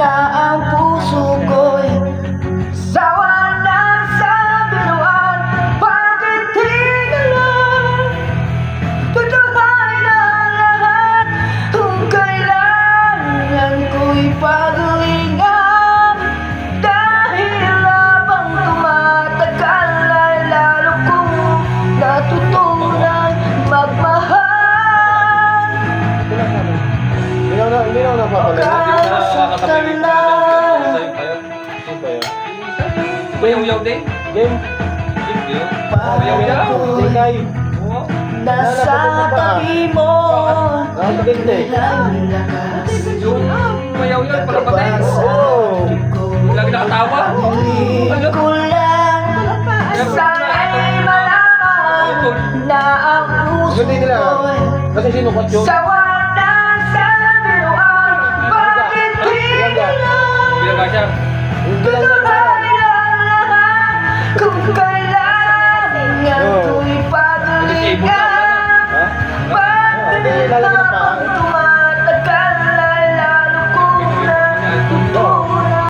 na ang puso ko'y sawa na sa biruan. Bakit di na lang tutuhanin ang lahat kung kailangan ko'y pagalingan? Dahil habang tumatagal ay lalo kong natutunan magmahal. Hindi na napapala. Nasaktan na. Bayaw-yaw din? Game. Bayaw-yaw. Tingay. Nasa tabi mo. Nakapaganda eh. Yung bayaw-yaw pala patay. Oo. Lagi nakatawa. Piling ko lang sana'y malaman na ang puso Hindi nila. ko'y Kasi sinukot yun. sawa na sa biruan. Bakit di na lang Bilang ka siya. Yung bilang na